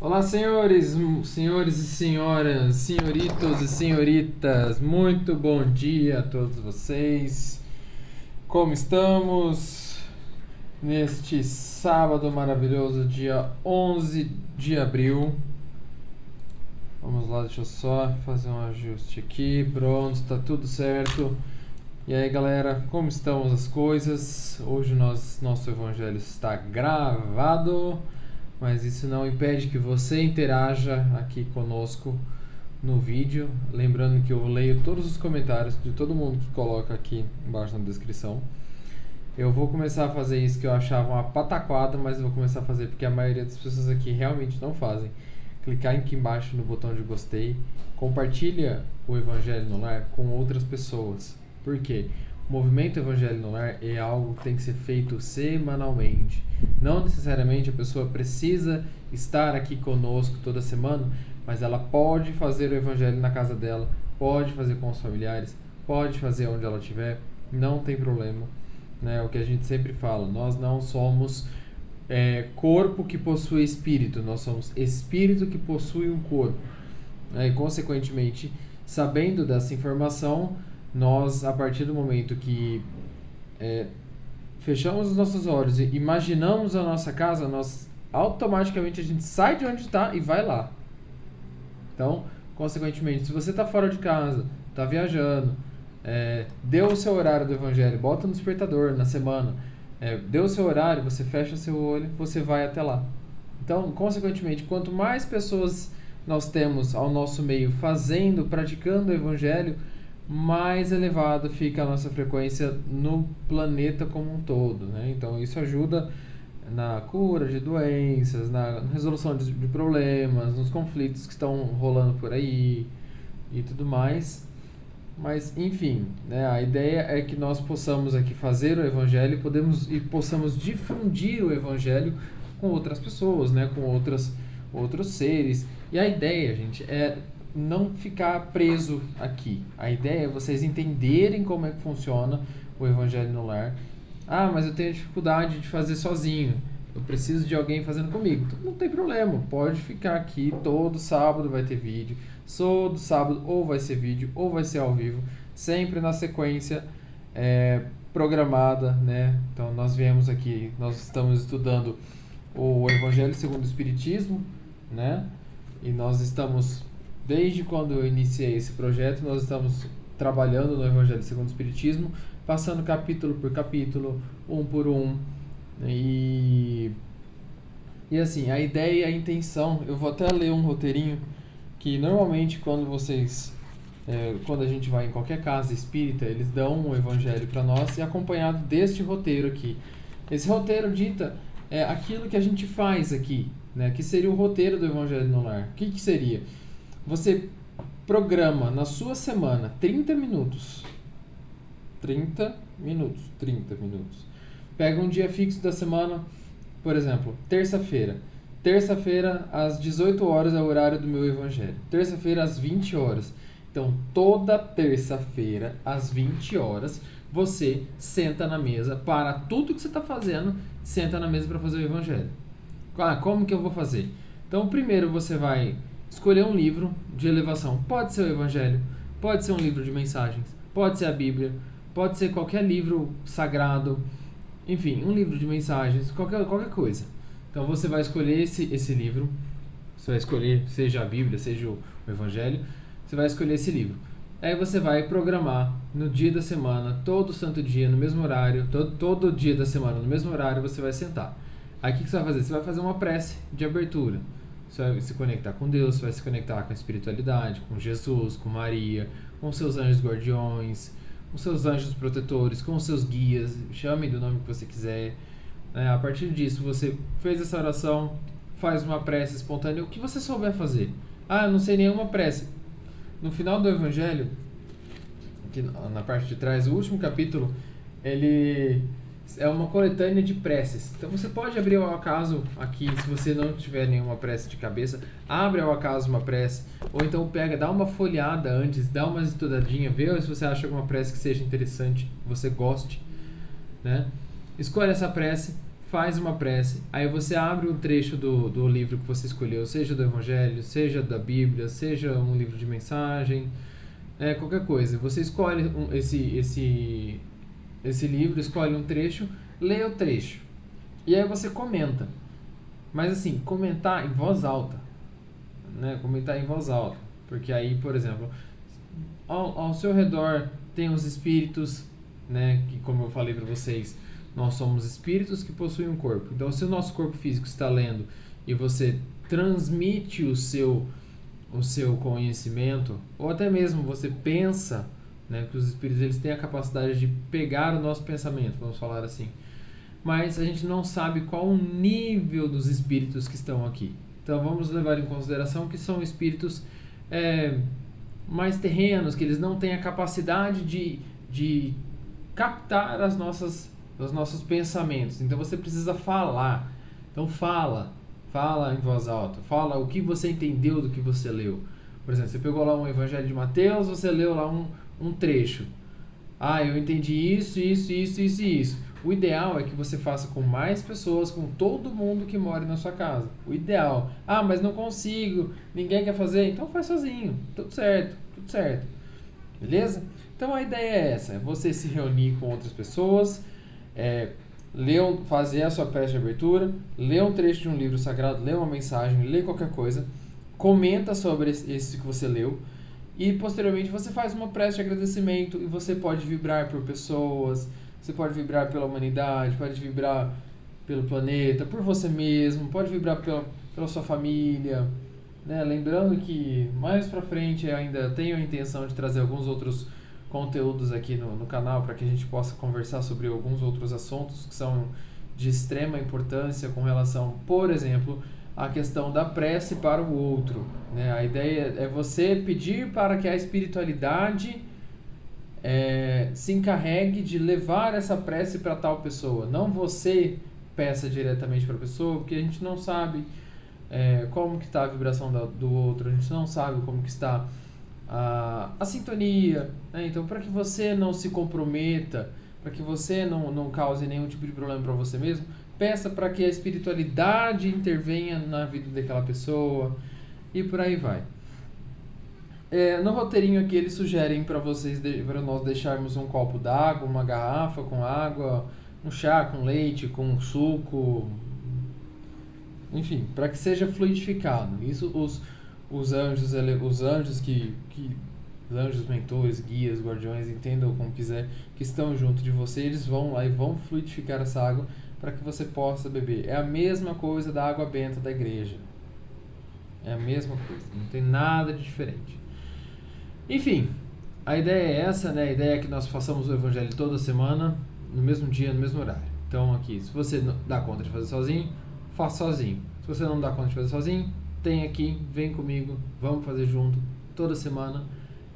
Olá, senhores e senhoras, senhoritos e senhoritas, muito bom dia a todos vocês. Como estamos neste sábado maravilhoso, dia 11 de abril? Vamos lá, deixa eu só fazer um ajuste aqui. Pronto, tá tudo certo. E aí, galera, como estão as coisas? Hoje nosso evangelho está gravado, mas isso não impede que você interaja aqui conosco no vídeo. Lembrando que eu leio todos os comentários de todo mundo que coloca aqui embaixo na descrição. Eu vou começar a fazer isso que eu achava uma pataquada, mas eu vou começar a fazer porque a maioria das pessoas aqui realmente não fazem. Clicar aqui embaixo no botão de gostei, compartilha o Evangelho no Lar com outras pessoas. Por quê? O movimento Evangelho no Lar é algo que tem que ser feito semanalmente. Não necessariamente a pessoa precisa estar aqui conosco toda semana, mas ela pode fazer o Evangelho na casa dela, pode fazer com os familiares, pode fazer onde ela estiver, não tem problema. Né? O que a gente sempre fala, nós não somos corpo que possui espírito, nós somos espírito que possui um corpo. E, consequentemente, sabendo dessa informação, nós, a partir do momento que fechamos os nossos olhos e imaginamos a nossa casa, nós automaticamente a gente sai de onde está e vai lá. Então, consequentemente, se você está fora de casa, está viajando, deu o seu horário do evangelho, bota no despertador na semana, deu o seu horário, você fecha seu olho, você vai até lá. Então, consequentemente, quanto mais pessoas nós temos ao nosso meio fazendo, praticando o evangelho, mais elevado fica a nossa frequência no planeta como um todo, né? Então isso ajuda na cura de doenças, na resolução de problemas, nos conflitos que estão rolando por aí e tudo mais. Mas enfim, né? A ideia é que nós possamos aqui fazer o evangelho e possamos difundir o evangelho com outras pessoas, né? Com outros seres. E a ideia, gente, é não ficar preso aqui. A ideia é vocês entenderem como é que funciona o Evangelho no Lar. Ah, mas eu tenho dificuldade de fazer sozinho. Eu preciso de alguém fazendo comigo. Então, não tem problema. Pode ficar aqui. Todo sábado vai ter vídeo. Todo sábado ou vai ser vídeo ou vai ser ao vivo. Sempre na sequência programada, né? Então, nós viemos aqui, nós estamos estudando o Evangelho segundo o Espiritismo, né? E nós estamos... Desde quando eu iniciei esse projeto, nós estamos trabalhando no Evangelho segundo o Espiritismo, passando capítulo por capítulo, um por um. E assim, a ideia e a intenção, eu vou até ler um roteirinho, que normalmente quando a gente vai em qualquer casa espírita, eles dão um evangelho para nós e acompanhado deste roteiro aqui. Esse roteiro dita aquilo que a gente faz aqui, né? Que seria o roteiro do Evangelho no Lar. O que seria? Você programa na sua semana 30 minutos. 30 minutos. Pega um dia fixo da semana, por exemplo, terça-feira. Terça-feira, às 18 horas é o horário do meu evangelho. Terça-feira, às 20 horas. Então, toda terça-feira, às 20 horas, você senta na mesa, para tudo que você está fazendo, senta na mesa para fazer o evangelho. Como que eu vou fazer? Então, primeiro você vai escolher um livro de elevação. Pode ser o Evangelho, pode ser um livro de mensagens, pode ser a Bíblia, pode ser qualquer livro sagrado, enfim, um livro de mensagens, qualquer coisa. Então você vai escolher esse livro, você vai escolher, seja a Bíblia, seja o Evangelho, você vai escolher esse livro. Aí você vai programar no dia da semana, todo santo dia, no mesmo horário, todo dia da semana, no mesmo horário, você vai sentar. Aí o que você vai fazer? Você vai fazer uma prece de abertura. Você vai se conectar com Deus, você vai se conectar com a espiritualidade, com Jesus, com Maria, com seus anjos guardiões, com seus anjos protetores, com seus guias, chame do nome que você quiser. A partir disso, você fez essa oração, faz uma prece espontânea, o que você souber fazer. Ah, eu não sei nenhuma prece. No final do Evangelho, aqui na parte de trás, o último capítulo, ele é uma coletânea de preces. Então você pode abrir ao acaso aqui, se você não tiver nenhuma prece de cabeça, abre ao acaso uma prece, ou então dá uma folhada antes, dá uma estudadinha, vê se você acha alguma prece que seja interessante, que você goste, né? Escolhe essa prece, faz uma prece, aí você abre um trecho do livro que você escolheu, seja do Evangelho, seja da Bíblia, seja um livro de mensagem, qualquer coisa. Você escolhe esse livro, escolhe um trecho, lê o trecho. E aí você comenta. Mas assim, comentar em voz alta. Né? Comentar em voz alta. Porque aí, por exemplo, ao seu redor tem os espíritos, né? Que, como eu falei para vocês, nós somos espíritos que possuem um corpo. Então, se o nosso corpo físico está lendo e você transmite o seu conhecimento, ou até mesmo você pensa, né, que os espíritos eles têm a capacidade de pegar o nosso pensamento, vamos falar assim, mas a gente não sabe qual o nível dos espíritos que estão aqui. Então vamos levar em consideração que são espíritos mais terrenos, que eles não têm a capacidade de captar os nossos pensamentos. Então você precisa falar. Então fala em voz alta, fala o que você entendeu do que você leu. Por exemplo, você pegou lá um Evangelho de Mateus, você leu lá um trecho. Eu entendi isso. O ideal é que você faça com mais pessoas, com todo mundo que mora na sua casa. O ideal. Mas não consigo, ninguém quer fazer, então faz sozinho. Tudo certo. Beleza? Então a ideia é essa, é você se reunir com outras pessoas, fazer a sua prece de abertura, ler um trecho de um livro sagrado, ler uma mensagem, ler qualquer coisa, comenta sobre esse que você leu e posteriormente você faz uma prece de agradecimento e você pode vibrar por pessoas, você pode vibrar pela humanidade, pode vibrar pelo planeta, por você mesmo, pode vibrar pela sua família, né? Lembrando que mais pra frente eu ainda tenho a intenção de trazer alguns outros conteúdos aqui no canal para que a gente possa conversar sobre alguns outros assuntos que são de extrema importância com relação, por exemplo, à questão da prece para o outro, né? A ideia é você pedir para que a espiritualidade se encarregue de levar essa prece para tal pessoa, não você peça diretamente para a pessoa, porque a gente não sabe como que está a vibração do outro, a gente não sabe como que está a sintonia, né? Então, para que você não se comprometa, para que você não cause nenhum tipo de problema para você mesmo, peça para que a espiritualidade intervenha na vida daquela pessoa e por aí vai. No roteirinho aqui eles sugerem para nós deixarmos um copo d'água, uma garrafa com água, um chá com leite, com suco, enfim, para que seja fluidificado. Isso os anjos mentores, guias, guardiões, entendam como quiser, que estão junto de você, eles vão lá e vão fluidificar essa água para que você possa beber. É a mesma coisa da água benta da igreja. É a mesma coisa, não tem nada de diferente. Enfim, a ideia é essa, né? A ideia é que nós façamos o Evangelho toda semana, no mesmo dia, no mesmo horário. Então aqui, se você não dá conta de fazer sozinho, faça sozinho. Se você não dá conta de fazer sozinho, tem aqui, vem comigo, vamos fazer junto, toda semana.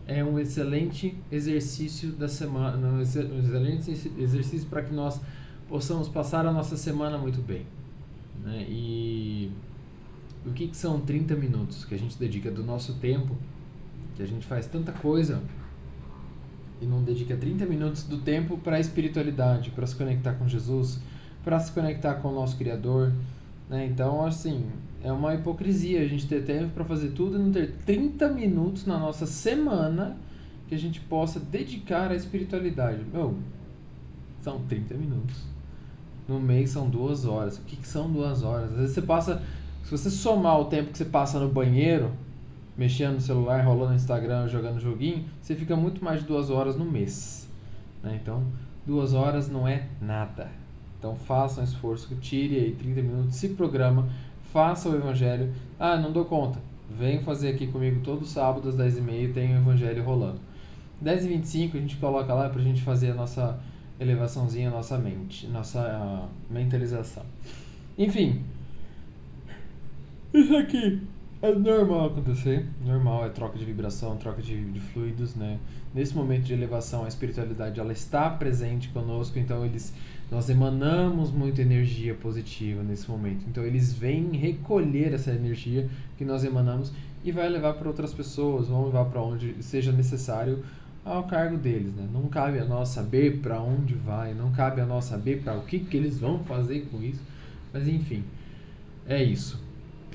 É um excelente exercício da semana, um excelente exercício para que nós possamos passar a nossa semana muito bem, né? E o que são 30 minutos que a gente dedica do nosso tempo, que a gente faz tanta coisa e não dedica 30 minutos do tempo para a espiritualidade, para se conectar com Jesus, para se conectar com o nosso Criador, né? Então, assim, é uma hipocrisia a gente ter tempo para fazer tudo e não ter 30 minutos na nossa semana que a gente possa dedicar à espiritualidade. São 30 minutos. No mês são 2 horas. O que são 2 horas? Às vezes você passa... Se você somar o tempo que você passa no banheiro, mexendo no celular, rolando no Instagram, jogando joguinho, você fica muito mais de 2 horas no mês, né? Então, 2 horas não é nada. Então, faça um esforço, tire aí 30 minutos, se programa, faça o Evangelho. Não dou conta. Vem fazer aqui comigo todo sábado às 10h30, tem o Evangelho rolando. 10h25 a gente coloca lá pra gente fazer a nossa elevaçãozinha, nossa mente, nossa mentalização. Enfim, isso aqui é normal acontecer, normal, é troca de vibração, troca de fluidos, né? Nesse momento de elevação, a espiritualidade ela está presente conosco, então nós emanamos muita energia positiva nesse momento. Então eles vêm recolher essa energia que nós emanamos e vai levar para outras pessoas, vão levar para onde seja necessário ao cargo deles, né? Não cabe a nós saber para onde vai, não cabe a nós saber para o que eles vão fazer com isso, mas enfim, é isso.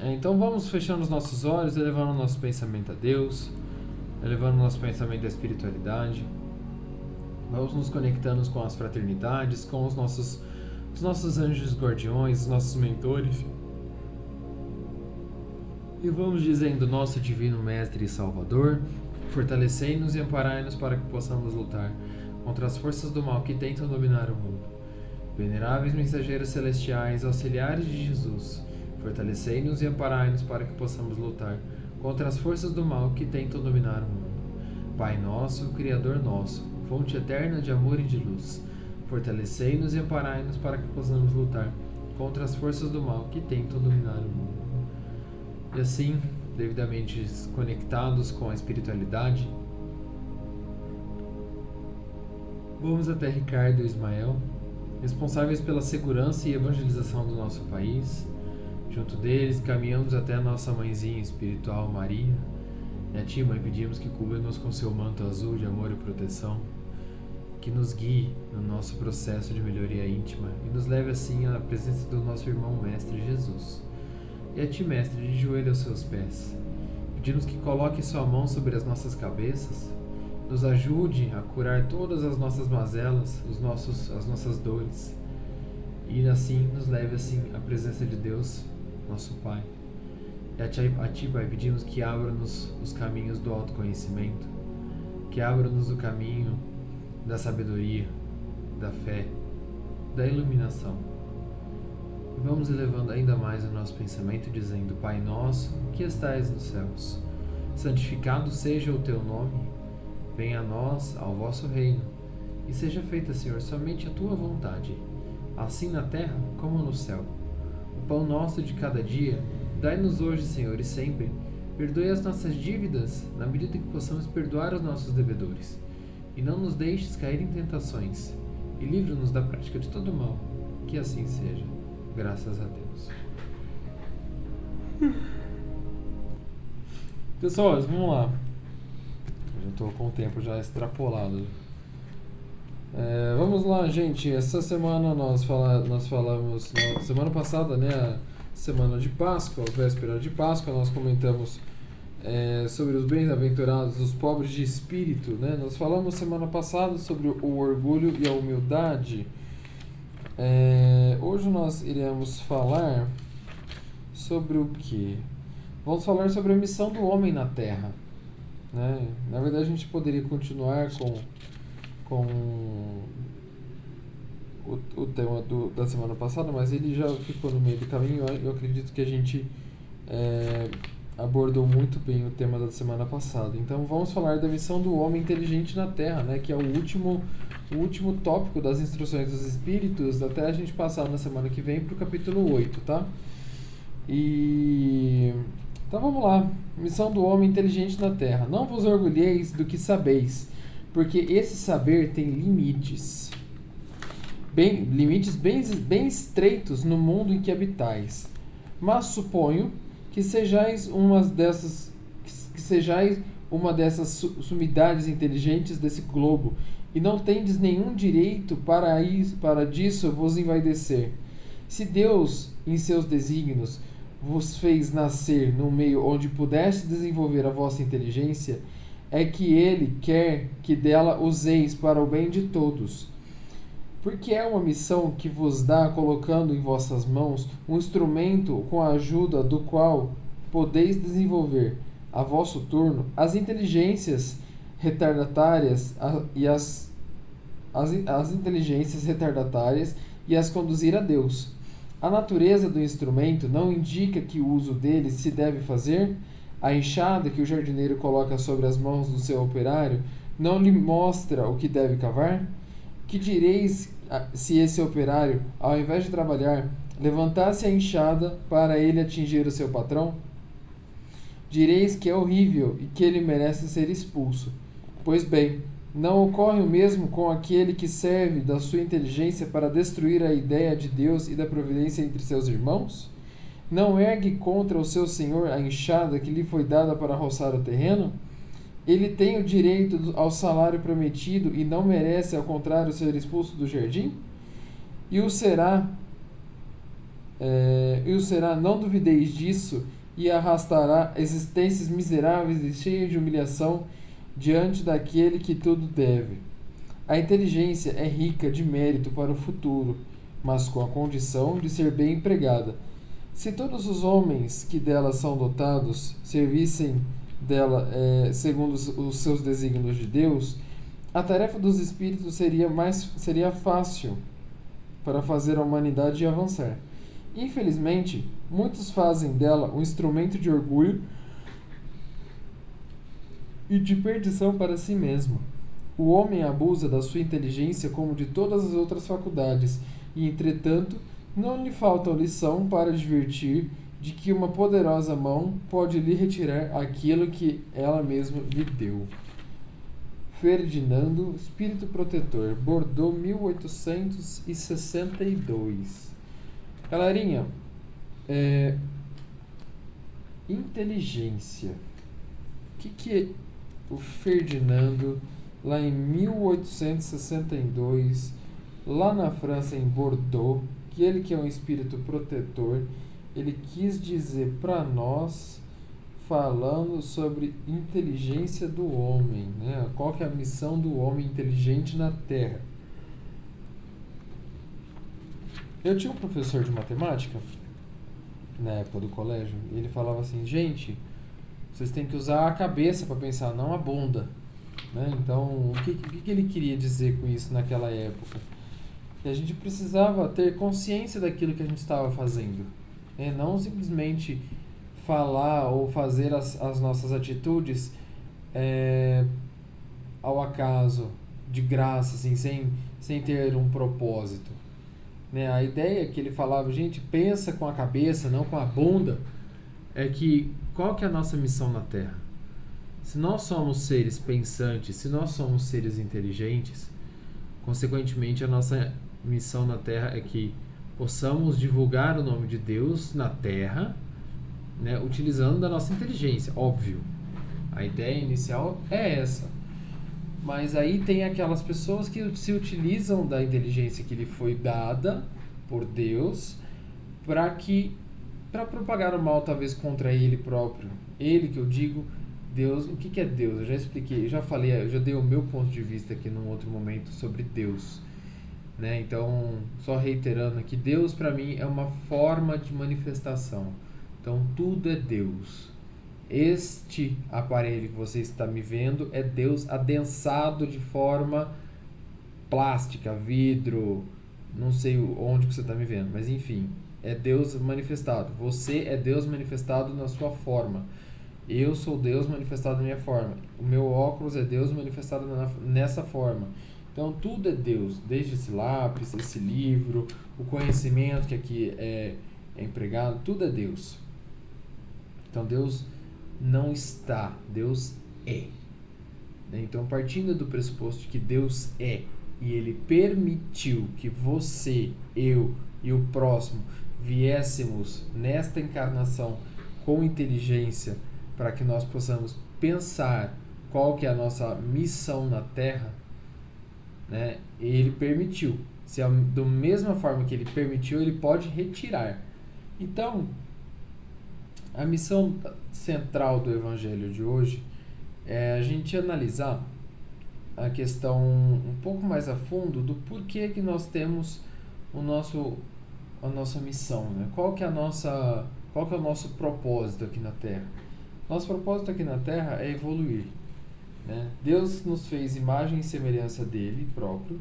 Então vamos fechando os nossos olhos, elevando o nosso pensamento a Deus, elevando o nosso pensamento à espiritualidade. Vamos nos conectando com as fraternidades, com os nossos anjos guardiões, os nossos mentores. E vamos dizendo: nosso divino Mestre e Salvador, fortalecei-nos e amparai-nos para que possamos lutar contra as forças do mal que tentam dominar o mundo. Veneráveis mensageiros celestiais, auxiliares de Jesus, fortalecei-nos e amparai-nos para que possamos lutar contra as forças do mal que tentam dominar o mundo. Pai nosso, Criador nosso, fonte eterna de amor e de luz, fortalecei-nos e amparai-nos para que possamos lutar contra as forças do mal que tentam dominar o mundo. E assim, devidamente conectados com a espiritualidade, vamos até Ricardo e Ismael, responsáveis pela segurança e evangelização do nosso país. Junto deles, caminhamos até a nossa mãezinha espiritual, Maria. E a Ti, Mãe, pedimos que cubra-nos com seu manto azul de amor e proteção, que nos guie no nosso processo de melhoria íntima e nos leve assim à presença do nosso irmão Mestre Jesus. E a Ti, Mestre, de joelho aos seus pés, pedimos que coloque sua mão sobre as nossas cabeças, nos ajude a curar todas as nossas mazelas, as nossas dores, e assim nos leve assim à presença de Deus, nosso Pai. E a Ti, Pai, pedimos que abra-nos os caminhos do autoconhecimento, que abra-nos o caminho da sabedoria, da fé, da iluminação. E vamos elevando ainda mais o nosso pensamento, dizendo: Pai nosso, que estais nos céus, santificado seja o Teu nome, venha a nós ao vosso reino, e seja feita, Senhor, somente a Tua vontade, assim na terra como no céu. O pão nosso de cada dia, dai-nos hoje, Senhor, e sempre. Perdoe as nossas dívidas, na medida que possamos perdoar os nossos devedores. E não nos deixes cair em tentações, e livra-nos da prática de todo mal. Que assim seja. Graças a Deus. Pessoal, vamos lá. Eu já estou com o tempo já extrapolado. Vamos lá, gente. Essa semana nós falamos, na semana passada, né, semana de Páscoa, véspera de Páscoa, nós comentamos sobre os bem-aventurados, os pobres de espírito, né? Nós falamos semana passada sobre o orgulho e a humildade. Hoje nós iremos falar sobre o quê? Vamos falar sobre a missão do homem na Terra, né? Na verdade, a gente poderia continuar com o tema da semana passada, mas ele já ficou no meio do caminho. Eu acredito que a gente abordou muito bem o tema da semana passada. Então vamos falar da missão do homem inteligente na Terra, né, que é o último tópico das instruções dos Espíritos, até a gente passar na semana que vem para o capítulo 8, tá? Então vamos lá. Missão do homem inteligente na Terra. Não vos orgulheis do que sabeis, porque esse saber tem limites. Limites bem estreitos no mundo em que habitais. Mas suponho que sejais uma dessas sumidades inteligentes desse globo, e não tendes nenhum direito para disso vos envaidecer. Se Deus, em seus desígnios, vos fez nascer num meio onde pudesse desenvolver a vossa inteligência, é que Ele quer que dela useis para o bem de todos. Porque é uma missão que vos dá, colocando em vossas mãos um instrumento com a ajuda do qual podeis desenvolver, a vosso turno, as inteligências retardatárias e as inteligências retardatárias e as conduzir a Deus. A natureza do instrumento não indica que o uso dele se deve fazer. A enxada que o jardineiro coloca sobre as mãos do seu operário não lhe mostra o que deve cavar? Que direis se esse operário, ao invés de trabalhar, levantasse a enxada para ele atingir o seu patrão? Direis que é horrível e que ele merece ser expulso. Pois bem, não ocorre o mesmo com aquele que serve da sua inteligência para destruir a ideia de Deus e da providência entre seus irmãos? Não ergue contra o seu senhor a enxada que lhe foi dada para roçar o terreno? Ele tem o direito ao salário prometido e não merece, ao contrário, ser expulso do jardim? E o será, não duvideis disso, e arrastará existências miseráveis e cheias de humilhação diante daquele que tudo deve. A inteligência é rica de mérito para o futuro, mas com a condição de ser bem empregada. Se todos os homens que dela são dotados servissem dela segundo os seus desígnios de Deus, a tarefa dos espíritos seria fácil para fazer a humanidade avançar. Infelizmente, muitos fazem dela um instrumento de orgulho e de perdição para si mesmo. O homem abusa da sua inteligência como de todas as outras faculdades, e, entretanto, não lhe falta lição para advertir de que uma poderosa mão pode lhe retirar aquilo que ela mesma lhe deu. Ferdinando, Espírito Protetor, Bordeaux, 1862. Galerinha, inteligência. O que o Ferdinando, lá em 1862, lá na França, em Bordeaux, que ele que é um espírito protetor, ele quis dizer para nós, falando sobre inteligência do homem, né? Qual que é a missão do homem inteligente na Terra? Eu tinha um professor de matemática na época do colégio, e ele falava assim: gente, vocês têm que usar a cabeça para pensar, não a bunda, né? Então, o que ele queria dizer com isso naquela época? Que a gente precisava ter consciência daquilo que a gente estava fazendo, né? Não simplesmente falar ou fazer as nossas atitudes ao acaso, de graça, assim, sem ter um propósito, né? A ideia que ele falava: gente, pensa com a cabeça, não com a bunda, é que qual que é a nossa missão na Terra? Se nós somos seres pensantes, se nós somos seres inteligentes, consequentemente a nossa missão na Terra é que possamos divulgar o nome de Deus na Terra, né, utilizando da nossa inteligência, óbvio. A ideia inicial é essa. Mas aí tem aquelas pessoas que se utilizam da inteligência que lhe foi dada por Deus para propagar o mal, talvez contra ele próprio. Ele, que eu digo, Deus. O que é Deus? Eu já expliquei, eu já falei, eu já dei o meu ponto de vista aqui num outro momento sobre Deus, né? Então, só reiterando aqui, Deus para mim é uma forma de manifestação. Então, tudo é Deus. Este aparelho que você está me vendo é Deus adensado de forma plástica, vidro, não sei onde que você está me vendo, mas enfim, é Deus manifestado. Você é Deus manifestado na sua forma. Eu sou Deus manifestado na minha forma. O meu óculos é Deus manifestado nessa forma. Então tudo é Deus, desde esse lápis, esse livro, o conhecimento que aqui é empregado, tudo é Deus. Então Deus não está, Deus é. Então, partindo do pressuposto de que Deus é, e Ele permitiu que você, eu e o próximo viéssemos nesta encarnação com inteligência para que nós possamos pensar qual que é a nossa missão na Terra, né? Ele permitiu. Se da mesma forma que Ele permitiu, Ele pode retirar. Então, a missão central do Evangelho de hoje é a gente analisar a questão um pouco mais a fundo do porquê que nós temos a nossa missão, né? Qual que é o nosso propósito aqui na Terra? Nosso propósito aqui na Terra é evoluir, né? Deus nos fez imagem e semelhança dele próprio,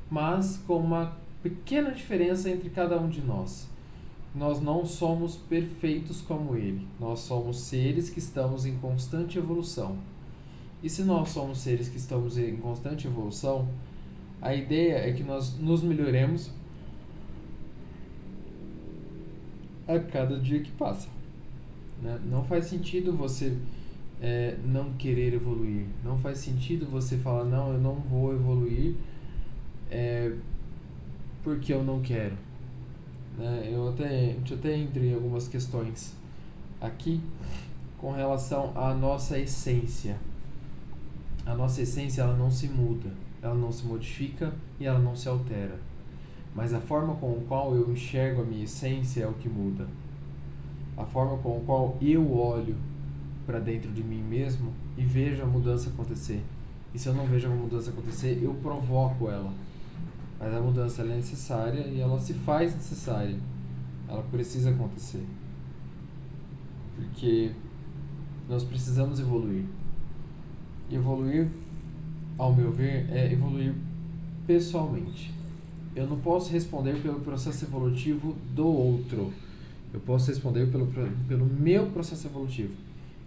mas com uma pequena diferença entre cada um de nós. Nós não somos perfeitos como ele. Nós somos seres que estamos em constante evolução. E se nós somos seres que estamos em constante evolução, a ideia é que nós nos melhoremos a cada dia que passa, né? Não faz sentido você não querer evoluir. Não faz sentido você falar: não, eu não vou evoluir porque eu não quero. A gente até entra em algumas questões aqui com relação à nossa essência. a nossa essência ela não se muda, ela não se modifica e ela não se altera. Mas a forma com a qual eu enxergo a minha essência é o que muda. A forma com a qual eu olho para dentro de mim mesmo e vejo a mudança acontecer. E se eu não vejo a mudança acontecer, eu provoco ela. Mas a mudança ela é necessária e ela se faz necessária. Ela precisa acontecer. Porque nós precisamos evoluir. E evoluir, ao meu ver, é evoluir pessoalmente. Eu não posso responder pelo processo evolutivo do outro. Eu posso responder pelo meu processo evolutivo.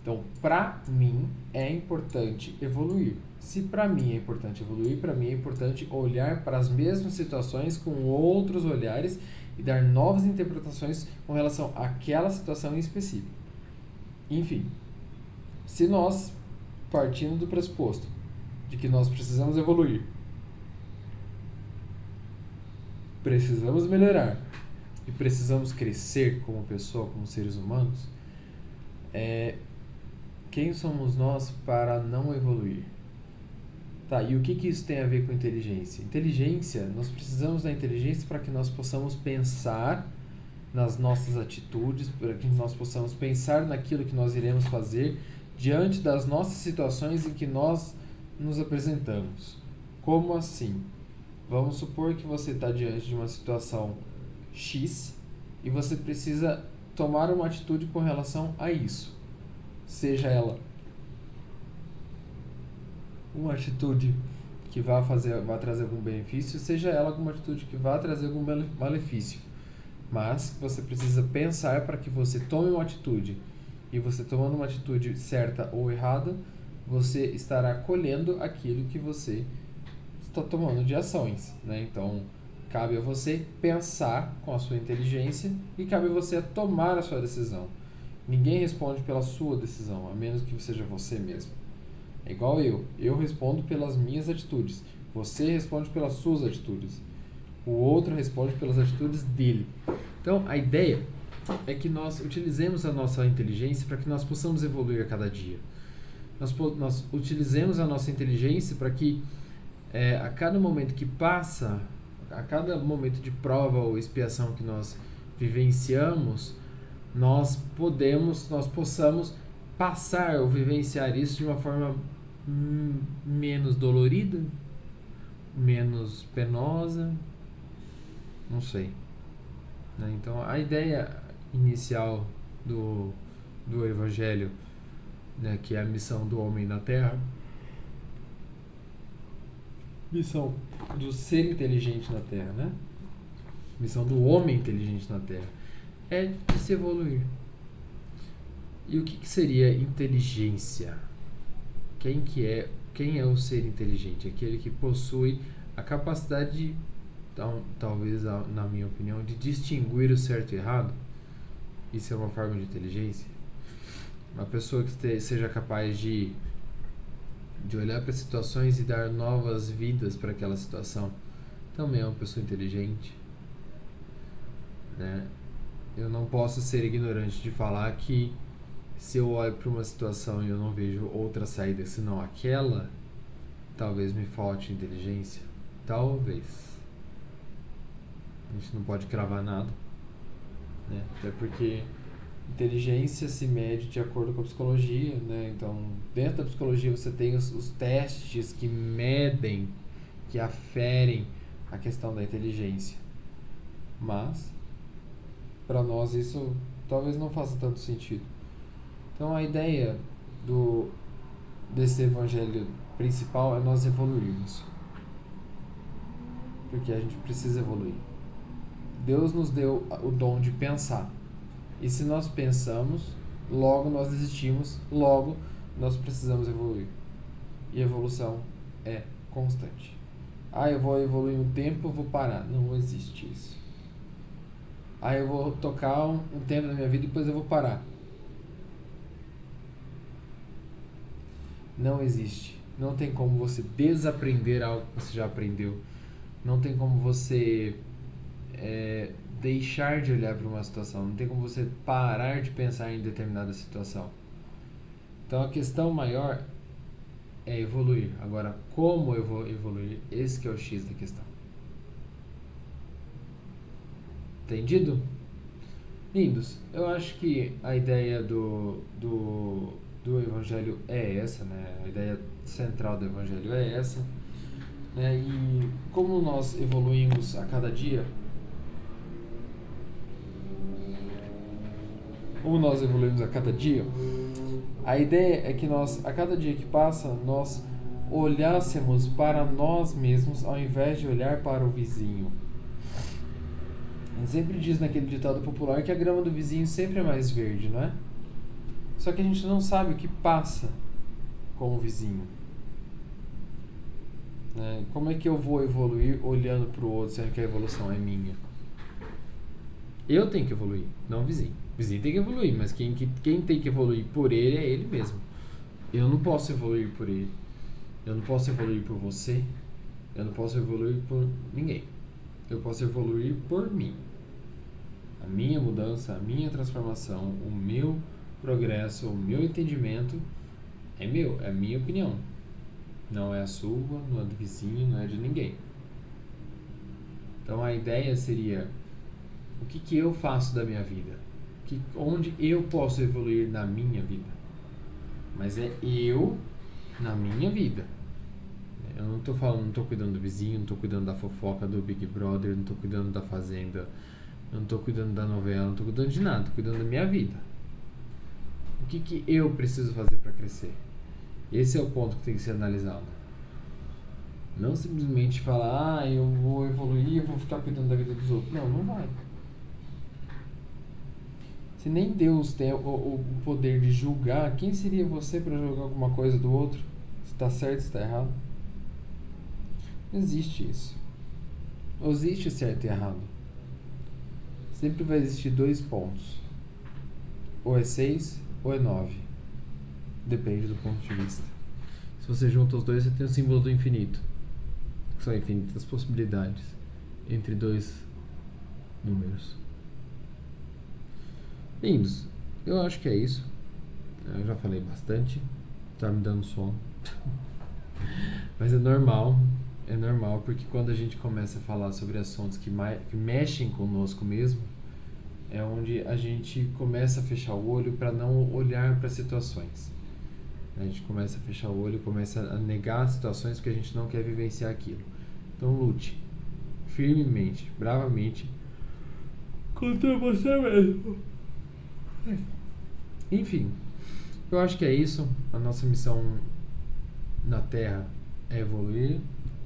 Então, para mim, é importante evoluir. Se para mim é importante evoluir, para mim é importante olhar para as mesmas situações com outros olhares e dar novas interpretações com relação àquela situação em específico. Enfim, se nós, partindo do pressuposto de que nós precisamos evoluir, precisamos melhorar e precisamos crescer como pessoa, como seres humanos, quem somos nós para não evoluir? Tá, e o que isso tem a ver com inteligência? Inteligência, nós precisamos da inteligência para que nós possamos pensar nas nossas atitudes, para que nós possamos pensar naquilo que nós iremos fazer diante das nossas situações em que nós nos apresentamos. Como assim? Vamos supor que você está diante de uma situação X e você precisa tomar uma atitude com relação a isso. Seja ela uma atitude que vá trazer algum benefício, seja ela alguma atitude que vá trazer algum malefício. Mas você precisa pensar para que você tome uma atitude. E você tomando uma atitude certa ou errada, você estará colhendo aquilo que você está tomando de ações, né? Então, cabe a você pensar com a sua inteligência e cabe a você tomar a sua decisão. Ninguém responde pela sua decisão, a menos que seja você mesmo. É igual eu respondo pelas minhas atitudes, você responde pelas suas atitudes, o outro responde pelas atitudes dele. Então, a ideia é que nós utilizemos a nossa inteligência para que nós possamos evoluir a cada dia. Nós utilizemos a nossa inteligência para que a cada momento que passa, a cada momento de prova ou expiação que nós vivenciamos, nós possamos passar ou vivenciar isso de uma forma menos dolorida, menos penosa, não sei. Né? Então, a ideia inicial do Evangelho, né, que é a missão do homem na Terra, missão do ser inteligente na Terra, né? Missão do homem inteligente na Terra, é de se evoluir. E o que seria inteligência? Quem é o ser inteligente? Aquele que possui a capacidade de, talvez na minha opinião, de distinguir o certo e o errado. Isso é uma forma de inteligência. Uma pessoa que seja capaz de olhar para situações e dar novas vidas para aquela situação também é uma pessoa inteligente, né? Eu não posso ser ignorante de falar que se eu olho para uma situação e eu não vejo outra saída senão aquela, talvez me falte inteligência. Talvez. A gente não pode cravar nada, né? Até porque inteligência se mede de acordo com a psicologia, né? Então, dentro da psicologia você tem os testes que medem, que aferem a questão da inteligência. Mas, para nós isso talvez não faça tanto sentido. Então, a ideia desse evangelho principal é nós evoluirmos. Porque a gente precisa evoluir. Deus nos deu o dom de pensar. E se nós pensamos, logo nós existimos, logo nós precisamos evoluir. E evolução é constante. Eu vou evoluir um tempo, eu vou parar. Não existe isso. Eu vou tocar um tempo na minha vida e depois eu vou parar. Não existe. Não tem como você desaprender algo que você já aprendeu. Não tem como você deixar de olhar para uma situação. Não tem como você parar de pensar em determinada situação. Então a questão maior é evoluir. Agora, como eu vou evoluir? Esse que é o X da questão. Entendido? Lindos, eu acho que a ideia do Evangelho é essa, né? A ideia central do Evangelho é essa, né? E como nós evoluímos a cada dia, a ideia é que nós, a cada dia que passa, nós olhássemos para nós mesmos ao invés de olhar para o vizinho. A gente sempre diz naquele ditado popular que a grama do vizinho sempre é mais verde, não é? Só que a gente não sabe o que passa com o vizinho. Né? Como é que eu vou evoluir olhando para o outro, sendo que a evolução é minha? Eu tenho que evoluir, não o vizinho. O vizinho tem que evoluir, mas quem tem que evoluir por ele é ele mesmo. Eu não posso evoluir por ele. Eu não posso evoluir por você. Eu não posso evoluir por ninguém. Eu posso evoluir por mim. A minha mudança, a minha transformação, o meu progresso, o meu entendimento é meu, é a minha opinião. Não é a sua, não é do vizinho, não é de ninguém. Então a ideia seria: o que eu faço da minha vida? Onde eu posso evoluir na minha vida? Mas é eu na minha vida. Eu não estou falando, não estou cuidando do vizinho, não estou cuidando da fofoca do Big Brother, não estou cuidando da fazenda, não estou cuidando da novela, não estou cuidando de nada, estou cuidando da minha vida. O que eu preciso fazer para crescer? Esse é o ponto que tem que ser analisado. Não simplesmente falar, eu vou evoluir, eu vou ficar cuidando da vida dos outros. Não, não vai. Se nem Deus tem o poder de julgar, quem seria você para julgar alguma coisa do outro? Se está certo, se está errado? Não existe isso. Não existe certo e errado. Sempre vai existir 2 pontos. Ou é 6 ou é 9. Depende do ponto de vista. Se você junta os dois, você tem o símbolo do infinito. Que são infinitas possibilidades entre 2 números. Lindos, eu acho que é isso. Eu já falei bastante. Tá me dando sono. Mas é normal porque quando a gente começa a falar sobre assuntos que mexem conosco mesmo, é onde a gente começa a fechar o olho para não olhar para situações. A gente começa a fechar o olho, começa a negar situações porque a gente não quer vivenciar aquilo. Então lute firmemente, bravamente contra você mesmo. Enfim, eu acho que é isso. A nossa missão na Terra é evoluir.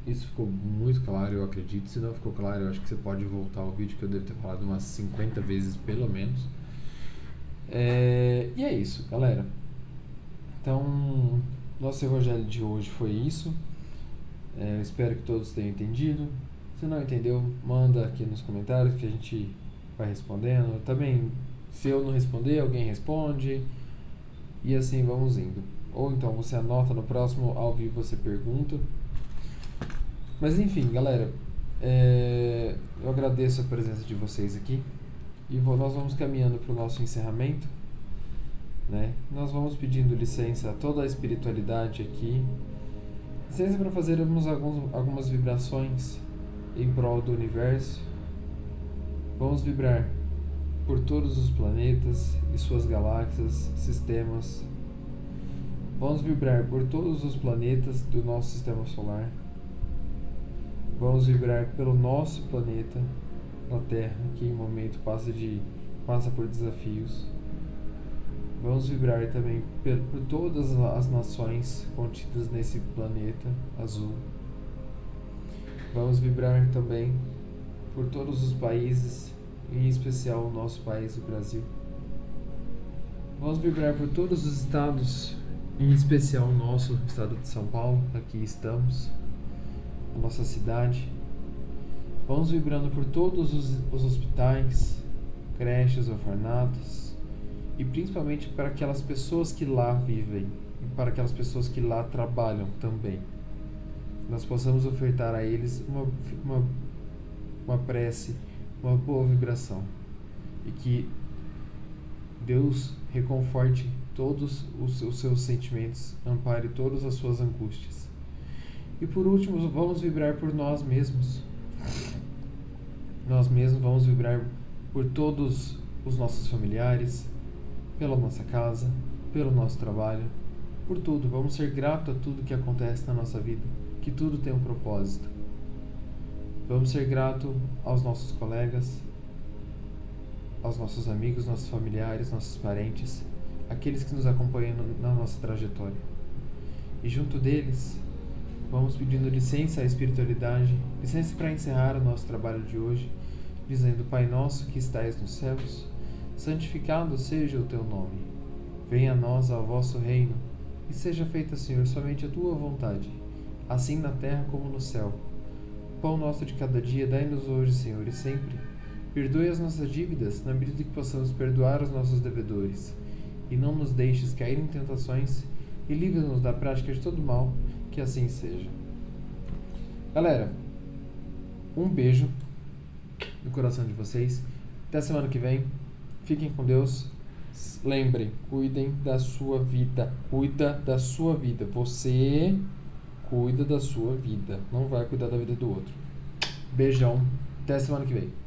Isso ficou muito claro, eu acredito. Se não ficou claro, eu acho que você pode voltar ao vídeo, que eu devo ter falado umas 50 vezes pelo menos. E é isso, galera. Então, nosso evangelho de hoje foi isso. Eu espero que todos tenham entendido. Se não entendeu, manda aqui nos comentários que a gente vai respondendo. Também, se eu não responder, alguém responde. E assim vamos indo. Ou então você anota no próximo ao vivo, você pergunta. Mas enfim, galera, eu agradeço a presença de vocês aqui. E nós vamos caminhando para o nosso encerramento, né? Nós vamos pedindo licença a toda a espiritualidade aqui. Licença para fazermos algumas vibrações em prol do universo. Vamos vibrar por todos os planetas e suas galáxias, sistemas. Vamos vibrar por todos os planetas do nosso sistema solar. Vamos vibrar pelo nosso planeta, a Terra, que em momento passa por desafios. Vamos vibrar também por todas as nações contidas nesse planeta azul. Vamos vibrar também por todos os países, em especial o nosso país, o Brasil. Vamos vibrar por todos os estados, em especial o nosso estado de São Paulo, aqui estamos, a nossa cidade. Vamos vibrando por todos os hospitais, creches, orfanatos, e principalmente para aquelas pessoas que lá vivem e para aquelas pessoas que lá trabalham também. Nós possamos ofertar a eles uma prece, uma boa vibração, e que Deus reconforte todos os seus sentimentos, ampare todas as suas angústias. E por último, vamos vibrar por nós mesmos. Nós mesmos vamos vibrar por todos os nossos familiares, pela nossa casa, pelo nosso trabalho, por tudo. Vamos ser gratos a tudo que acontece na nossa vida, que tudo tem um propósito. Vamos ser gratos aos nossos colegas, aos nossos amigos, nossos familiares, nossos parentes, aqueles que nos acompanham na nossa trajetória. E junto deles, vamos pedindo licença à espiritualidade, licença para encerrar o nosso trabalho de hoje, dizendo: Pai nosso que estais nos céus, santificado seja o teu nome. Venha a nós o vosso reino, e seja feita, Senhor, somente a tua vontade, assim na terra como no céu. O pão nosso de cada dia dai-nos hoje, Senhor, e sempre. Perdoe as nossas dívidas, na medida que possamos perdoar os nossos devedores. E não nos deixes cair em tentações, e livra-nos da prática de todo mal, que assim seja. Galera, um beijo no coração de vocês. Até semana que vem. Fiquem com Deus. Lembrem, cuidem da sua vida. Cuida da sua vida. Você cuida da sua vida. Não vai cuidar da vida do outro. Beijão. Até semana que vem.